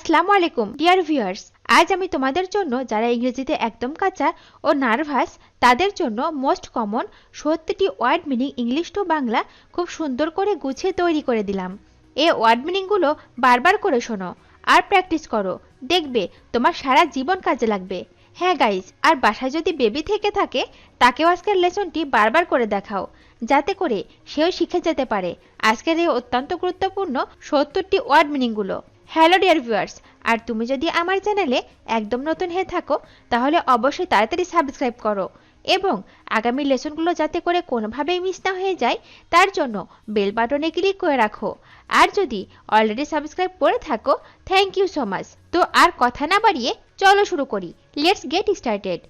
আসসালামু আলাইকুম dear viewers, আজ আমি তোমাদের জন্য যারা ইংরেজিতে একদম কাঁচা ও নার্ভাস তাদের জন্য মোস্ট কমন 70টি word meaning English to Bangla খুব সুন্দর করে গুছিয়ে তৈরি করে দিলাম। এই ওয়ার্ড মিনিংগুলো বারবার করে শোনো আর প্র্যাকটিস করো, দেখবে তোমার সারা জীবন কাজে লাগবে। হ্যাঁ গাইস, আর বাসায় যদি বেবি থেকে থাকে তাকেও আজকের লেসনটি বারবার করে দেখাও, যাতে করে সেও শিখে যেতে পারে আজকের এই অত্যন্ত গুরুত্বপূর্ণ 70টি ওয়ার্ড মিনিংগুলো। হ্যালো ডিয়ার ভিউয়ার্স, আর তুমি যদি আমার চ্যানেলে একদম নতুন হয়ে থাকো তাহলে অবশ্যই তাড়াতাড়ি সাবস্ক্রাইব করো এবং আগামী লেসনগুলো যাতে করে কোনোভাবেই মিস না হয়ে যায় তার জন্য বেল বাটনে ক্লিক করে রাখো। আর যদি অলরেডি সাবস্ক্রাইব করে থাকো থ্যাংক ইউ সো মাচ। তো আর কথা না বাড়িয়ে চলো শুরু করি। Let's get started.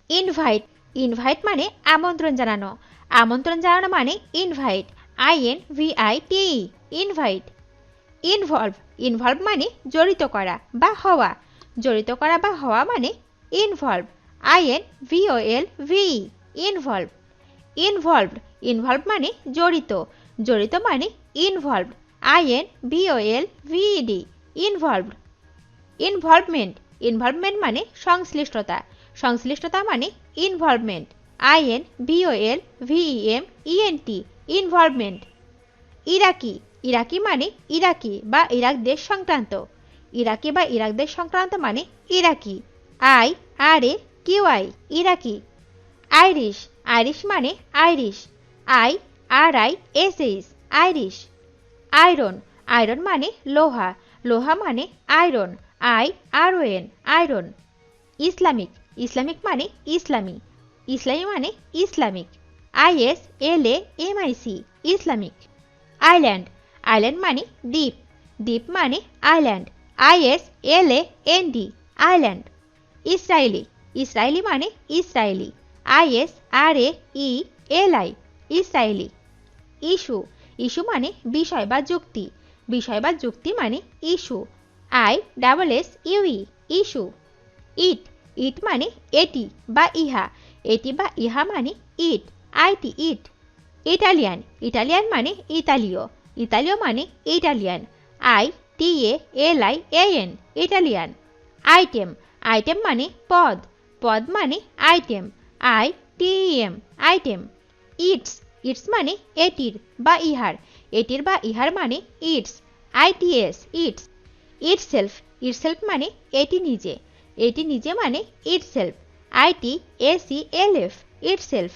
Invite. Invite মানে আমন্ত্রণ জানানো। আমন্ত্রণ জানানো মানে invite, INVITE, invite. Involve. Involve মানে জড়িত করা বা হওয়া। জড়িত করা বা হওয়া মানে involve, INVOLVE, involve. Involved. Involve মানে জড়িত। জড়িত মানে involved, INVOLVED, involved. Involvement. Involvement মানে সংশ্লিষ্টতা। সংশ্লিষ্টতা মানে ইনভলভমেন্ট, INVOLVEMENT, ইনভলভমেন্ট। ইরাকি। ইরাকি মানে ইরাকি বা ইরাক দেশ সংক্রান্ত। ইরাকি বা ইরাক দেশ সংক্রান্ত মানে ইরাকি, IRAQI, ইরাকি। আইরিশ। আইরিশ মানে Irish, IRISH, Irish. Iron. Iron মানে লোহা। লোহা মানে iron, IRON, iron. Islamic. Islamic মানে ইসলামী। ইসলামী মানে Islamic, ISLAMIC, Islamic. Island. Island মানে দ্বীপ। দ্বীপ মানে island, ISLAND, island. Israeli. Israeli মানে Israeli, ISRAELI, Israeli. Issue. Issue মানে বিষয় বা যুক্তি। বিষয় বা যুক্তি মানে ইস্যু, ISSUE, ইস্যু। ইট। ইট মানে এটি বা ইহা। এটি বা ইহা মানে ইট, IT, ইট। ইটালিয়ান। ইটালিয়ান মানে ইতালীয়। ইতালীয় মানে Italian, ITALIAN, Italian. Item. Item মানে পদ। পদ মানে item, ITEM, item. Its. Its মানে এটির বা ইহার। এটির বা ইহার মানে its, ITS, its. Itself. Itself মানে এটি নিজে। এটি নিজে মানে itself, ITACLF, itself.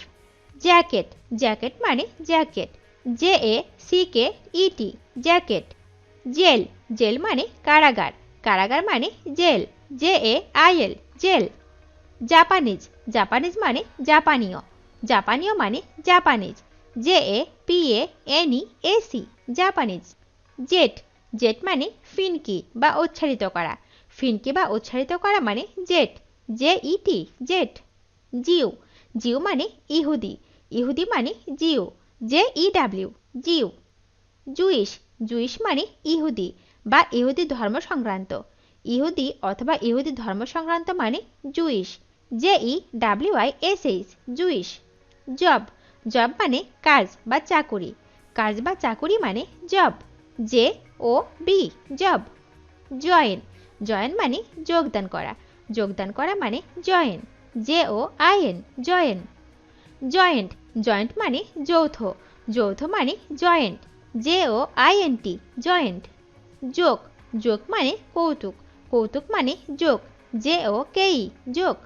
Jacket. Jacket মানে jacket, JACKET, jacket. Jail. Jail মানে কারাগার। কারাগার মানে jail, JAIL, jail. Japanese. Japanese মানে জাপানীয়। জাপানীয় মানে Japanese, JAPANEAC, Japanese. Jet. Jet মানে ফিনকি বা উচ্চারিত করা। ফিনকি বা উচ্চারিত করা মানে জেট, JET, জেট। জিউ। জিউ মানে ইহুদি। ইহুদি মানে জিউ, JEW, জিউ। জুইশ। জুইশ মানে ইহুদি বা ইহুদি ধর্ম সংক্রান্ত। ইহুদি অথবা ইহুদি ধর্ম সংক্রান্ত মানে Jewish, JEWISH, Jewish. Job. Job মানে কাজ বা চাকুরি। কাজ বা চাকুরি মানে job, JOB, job. Join. Join মানে যোগদান করা। যোগদান করা মানে join, JOIN, join. Joint. Joint মানে যৌথ। যৌথ মানে joint, JOINT, joint. Joke. Joke মানে কৌতুক। কৌতুক মানে joke, JOKE, joke.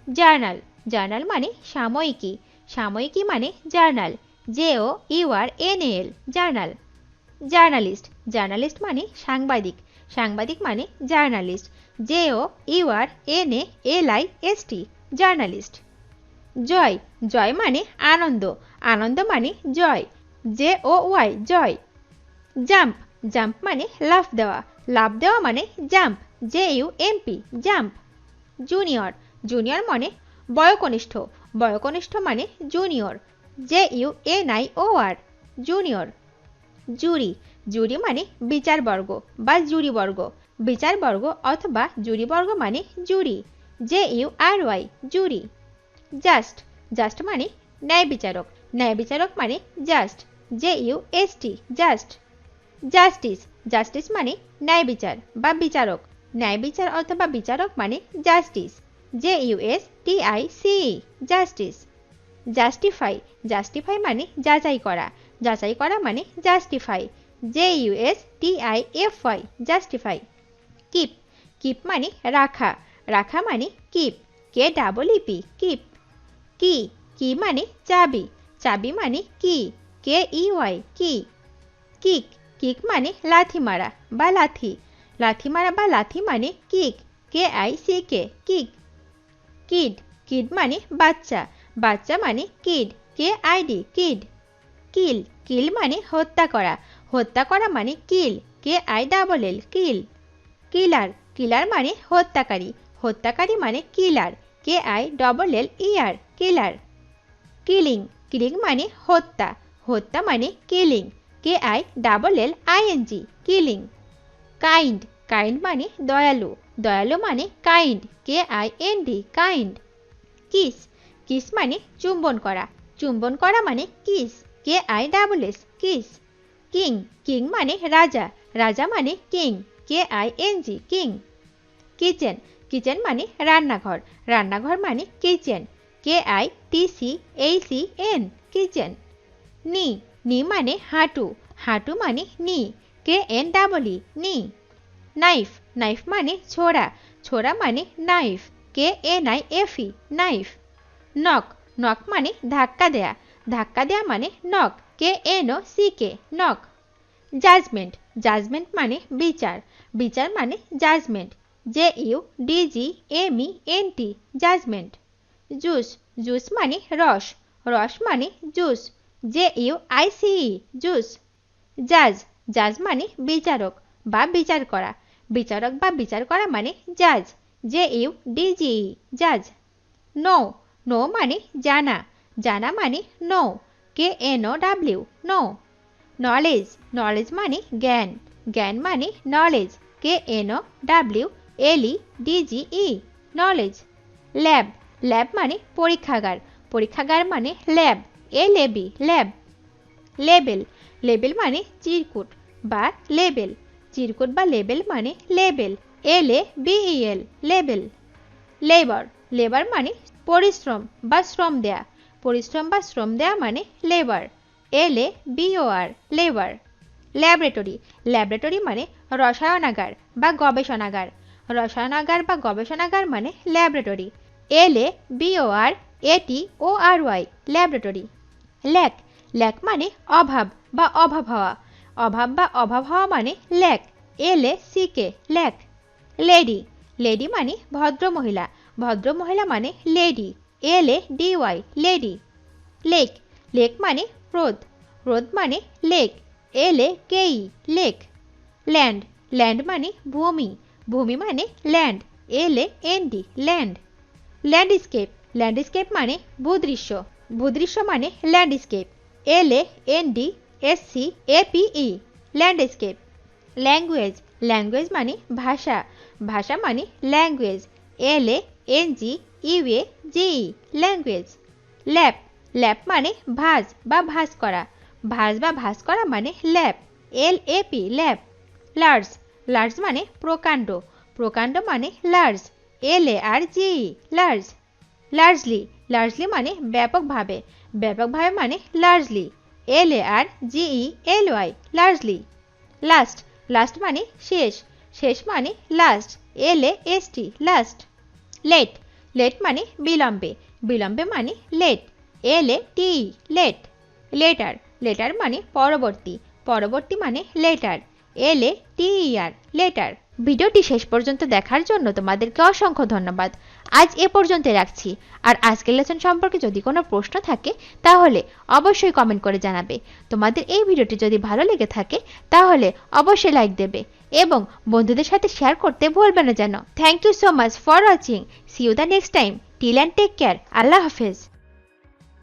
Journal. Journal মানে সাময়িকী। সাময়িকী মানে journal, JOURNAL, journal. Journalist. Journalist মানে সাংবাদিক। সাংবাদিক মানে জার্নালিস্ট, JOURNALIST, জার্নালিস্ট। জয়। জয় মানে আনন্দ। আনন্দ মানে জয়, JOY, জয়। জাম্প। জাম্প মানে লাফ দেওয়া। লাফ দেওয়া মানে jump, JUMP, jump. Junior. Junior মানে বয়োকনিষ্ঠ। বয়োকনিষ্ঠ মানে জুনিয়র, JUNIOR, জুনিয়র। জুরি। জুরি মানে বিচারবর্গ বা জুরিবর্গ। বিচারবর্গ অথবা জুরিবর্গ মানে জুরি, JURY, জুরি। জাস্ট। জাস্ট মানে ন্যায় বিচারক। ন্যায় বিচারক মানে just, JUST, just. Justice. Justice মানে ন্যায় বিচার বা বিচারক। ন্যায় বিচার অথবা বিচারক মানে justice, JUSTICE, justice. Justify, justify মানে যাচাই করা, যাচাই করা মানে justify, JUSTIFY, justify. Keep, keep মানে রাখা, রাখা মানে কিপ, KEEP, কিপ। কি, কি মানে চাবি, চাবি মানে কি, KEY, কি। কিক, কিক মানে লাথি মারা বা লাথি, লাথি মারা বা লাথি মানে kick, KICK, kick. Kid, kid মানে বাচ্চা, বাচ্চা মানে kid, KID, kid. Kill, kill মানে হত্যা করা, হত্যা করা মানে কিল, KILL, কিল। কিলার, কিলার মানে হত্যাকারী, হত্যাকারী মানে কিলার, KILLER, কিলার। কিলিং, কিলিং মানে হত্যা, হত্যা মানে killing, KILLING, killing. Kind, kind মানে দয়ালু, দয়ালু মানে kind, KIND, kind. Kiss, kiss মানে চুম্বন করা, চুম্বন করা মানে kiss, KISS, kiss. King, king মানে রাজা, রাজা মানে king, KING, king. Kitchen, kitchen মানে রান্নাঘর, রান্নাঘর মানে কিচেন, KITCHEN, কিচেন। নি, নি মানে হাঁটু, হাঁটু মানে নি, KNEE, নি। নাইফ, নাইফ মানে ছোরা, ছোরা মানে knife, KNIFE, knife. Knock, knock মানে ধাক্কা দেয়া, ধাক্কা দেয়া মানে knock, KNOCK, knock. Judgement, judgement মানে বিচার, বিচার মানে judgement, JUDGMENT, judgement. Juice, juice মানে রস, রস মানে জুস, JUICE, জুস। জাজ, জাজ মানে বিচারক বা বিচার করা, বিচারক বা বিচার করা মানে জাজ, JUDGE, জাজ। নো, নো মানে জানা, জানা মানে know, KNOW, know. Knowledge, knowledge মানে জ্ঞান, জ্ঞান মানে knowledge, KNOWLEDGE, knowledge. Lab, lab মানে পরীক্ষাগার, পরীক্ষাগার মানে lab, LAB, lab. Label, label মানে চিরকুট বা লেবেল, চিরকুট বা লেবেল মানে label, LABEL, label. Labour, labour মানে পরিশ্রম বা শ্রম দেয়া, পরিশ্রম বা শ্রম দেয়া মানে labour, LABOR, labour. Laboratory, laboratory মানে রসায়নাগার বা গবেষণাগার, রসায়নাগার বা গবেষণাগার মানে laboratory, LABORATORY, laboratory. Lack, lack মানে অভাব বা অভাব হওয়া, অভাব বা অভাব হওয়া মানে lack, LACK, lack. Lady, lady মানে ভদ্র মহিলা, ভদ্র মহিলা মানে lady, LADY, lady. Lake, lake মানে হ্রদ, হ্রদ মানে lake, LAKE, lake. Land, land মানে ভূমি, ভূমি মানে land, LAND, land. Landscape, landscape মানে ভূদৃশ্য, ভূদৃশ্য মানে landscape, LANDSCAPE, landscape. Language, language মানে ভাষা, ভাষা মানে language, LANGUAGE, language. Lap, lap মানে ভাঁজ বা ভাঁজ করা, ভাঁজ বা ভাঁজ করা মানে lap, LAP, lap. Large, large মানে প্রকাণ্ড, প্রকাণ্ড মানে large, LARGE, large. Largely, largely মানে ব্যাপকভাবে, ব্যাপকভাবে মানে largely, LARGELY, largely. Last, last মানে শেষ, শেষ মানে last, LAST, last. Late, late মানে বিলম্বে, বিলম্বে মানে late, LATE, late. Later, later মানে পরবর্তী, পরবর্তী মানে লেটার, LATER, লেটার। ভিডিওটি শেষ পর্যন্ত দেখার জন্য তোমাদেরকে অসংখ্য ধন্যবাদ। আজ এ পর্যন্ত রাখছি। আর আজকের লেসন সম্পর্কে যদি কোনো প্রশ্ন থাকে তাহলে অবশ্যই কমেন্ট করে জানাবে। তোমাদের এই ভিডিওটি যদি ভালো লেগে থাকে তাহলে অবশ্যই লাইক দেবে এবং বন্ধুদের সাথে শেয়ার করতে ভুলবে না যেন। Thank you so much for watching. See you the next time. Till and take care. আল্লাহ হাফেজ।